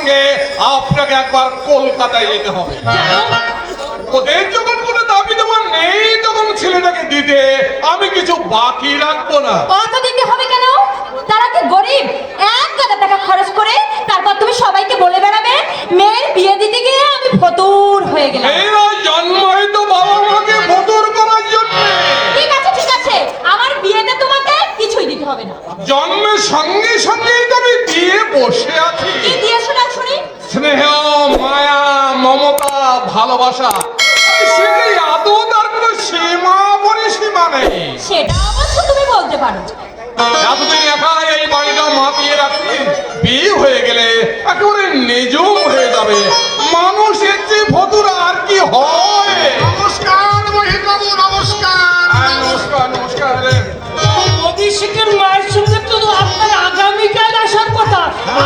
সঙ্গে আপনাকে একবার কলকাতায় যেতে হবে। ওদের যখন কোনো দাবি দেওয়া নেই তখন ছেলেটাকে দিতে আমি কিছু বাকি রাখবো না। অত দিতে হবে কেন? তারা কি গরিব? 1,000 টাকা খরচ করে তারপর তুমি সবাইকে বলে বেড়াবে মেয়ের বিয়ে দিতে গিয়ে আমি ফতুর হয়ে গেলাম। এরা জন্মই তো বাবা মাকে ফতুর করার জন্য। ঠিক আছে, আমার বিয়েতে তোমাকে কিছুই দিতে হবে না। জন্মের সঙ্গে সঙ্গেই তো আমি দিয়ে বসে আছি। কি দিয়ে শোনা শুনি? স্নেহ, মায়া, মমতা, ভালোবাসা, সেটাই আদৌ তার কোনো সীমা পরিসীমা নেই। সেটা অবশ্য তুমি বলতে পারো। এতদিন একা এই বাড়িটা মাতিয়ে রাখতে, বিয়ে হয়ে গেলে একেবারে নিজম হয়ে যাবে। মানুষের যে ভতুর আর কি হয়। নমস্কার মহিবাবু, নমস্কার। নমস্কার নমস্কার। অভিষেকের মায়ের সঙ্গে তো আপনার আগামীকাল আসার কথা,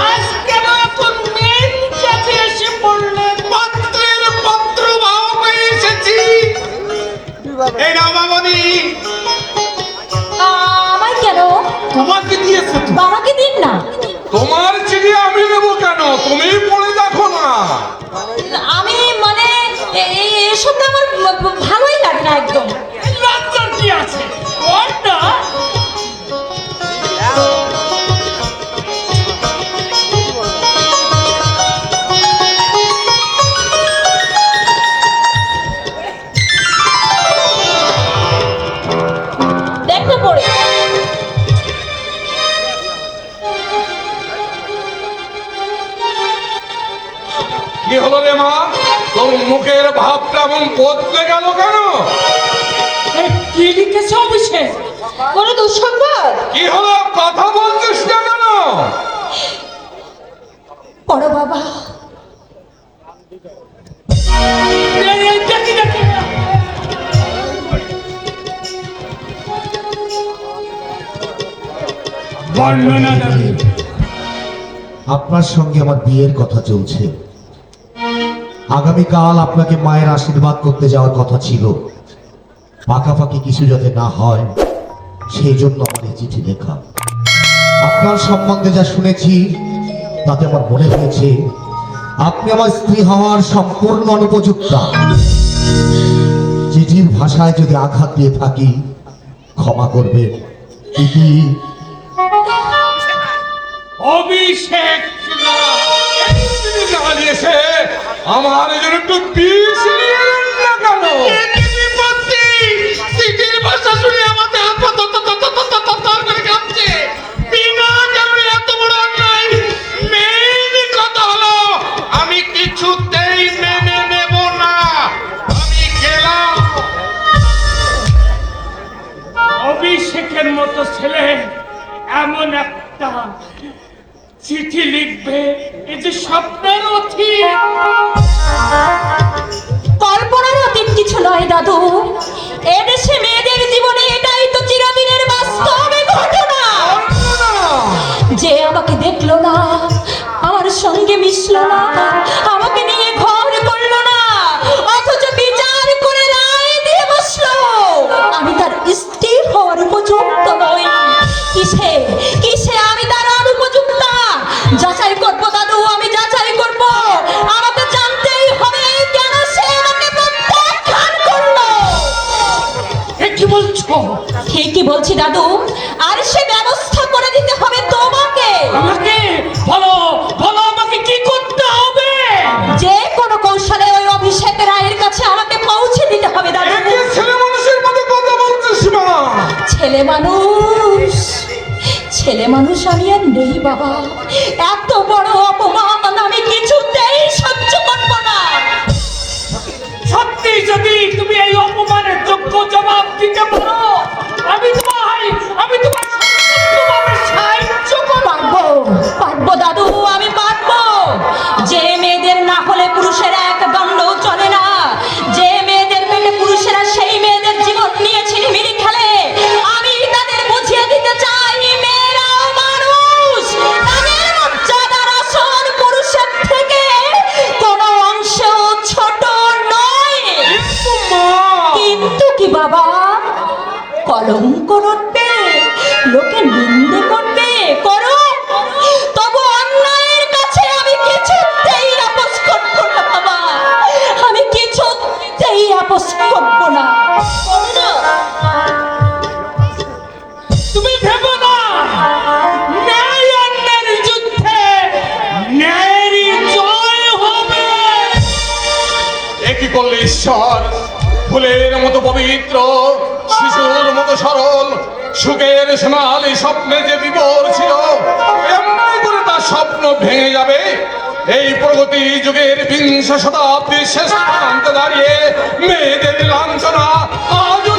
আজ কেন এখন মেন কাছে এসে পড়লেন? পত্রের পত্র ভাও পেয়ে এসেছি। এই নাও মামনি। আমায় কেন? তোমাকে দিয়েছে তো। বাবাকে দিন না। তোমার চিঠি আমি নেবো কেন? তুমি পড়ে দেখো না। আমি মানে এসব না আমার ভালোই লাগে না একদম। লজ্জার কি আছে? ওটা দেখতে পড়ে কি হলো রে মা? তোর মুখের ভাবটা এমন বদলে গেল কেন? কি লিখেছে অভিষেক? কোন দুঃসংবাদ? কি হলো, কথা বলছিস না কেন? পড়ো বাবা। দেখি বর্ণনা দেবে। আপনার সঙ্গে আমার বিয়ের কথা চলছে। আগামীকাল আপনাকে মায়ের আশীর্বাদ করতে যাওয়ার কথা ছিল। পাকাপাকি কিছু যাতে না হয় সেই জন্য আমার এই চিঠি লেখা। আপনার সম্বন্ধে যা শুনেছি তাতে আমার মনে হয়েছে আপনি আমার স্ত্রী হওয়ার সম্পূর্ণ অনুপযুক্ত। চিঠির ভাষায় যদি আঘাত দিয়ে থাকি ক্ষমা করবে। অভিষেক দাঁড়িয়েছে আমার জন্য একটু বিষ নিয়ে এলেন না কেন? চিঠির ভাষা শুনে আমাদের হাত পা থর করে কাঁপছে। বিনা কারণে এত বড় অন্যায়। মেন কথা হলো আমি কিছুতেই মেনে নেব না। আমি গেলাম। অভিষেকের মতো ছেলে এমন একটা চিঠি লিখবে, এই যে স্বপ্নের অতীত। কল্পনার অতীত কিছু নয় দাদু। এদেশে মেয়েদের জীবনে এটাই তো চিরদিনের বাস্তব ঘটনা। যে আমাকে দেখলো না, আমার সঙ্গে মিশলো না, আমাকে নিয়ে ঘর করলো না, অথচ বিচার করে রায় দিয়ে বসলো আমি তার স্ত্রী হওয়ার উপযুক্ত নই। কিসে কিসে আমি তার অনুপযুক্ত? যাচাই করবো দাদু, আমি যাচাই করবো। আমাকে জানতেই হবে কেন সে আমাকে প্রত্যাখ্যান করলো। কি বলছো? ঠিকই বলছি দাদু, আর সে ব্যবস্থা করে দিতে হবে তোমাকে। আমাকে বলো বলো, আমাকে কি করতে হবে? যে কোনো কৌশলে ওই অভিষেক রায়ের কাছে আমাকে পৌঁছে দিতে হবে দাদু। ছেলে মানুষের মতো কথা বলছিস মা? ছেলে মানুষ আমি আর নেই বাবা। এত বড় অপমান আমি কিছুতেই সহ্য করবো না। সত্যি যদি তুমি এই অপমানের যোগ্য জবাব দিতে পারো, আমি তোমার সম্পূর্ণভাবে সাহায্য করবো। পারবো দাদু, আমি পারবো। যে মেয়েদের না হলে পুরুষের এক দণ্ডও চলে না, যে মেয়েদের পেটে পুরুষেরা সেই মেয়েদের জীবন নিয়ে ছিনিমিনি খেলে, আমি তাদের বুঝিয়ে দিতে চাই মেয়েরাও মানুষ। তাদের মর্যাদার আসন পুরুষের থেকে কোনো অংশেও ছোট নয়। কিন্তু কি বাবা, কলঙ্ক রটবে, লোকে নিন্দে করবে, করো, তবু অন্যায়ের কাছে আমি কিছু ঈশ্বর, ফুলের মতো পবিত্র, শিশুর মতো সরল, সুখের সোনালি স্বপ্নে যে বিভোর ছিল, এমনি করে তার স্বপ্ন ভেঙে যাবে। এই প্রগতি যুগের বিংশ শতাব্দীর শেষ প্রান্তে দাঁড়িয়ে মেয়েদের লাঞ্ছনা আজও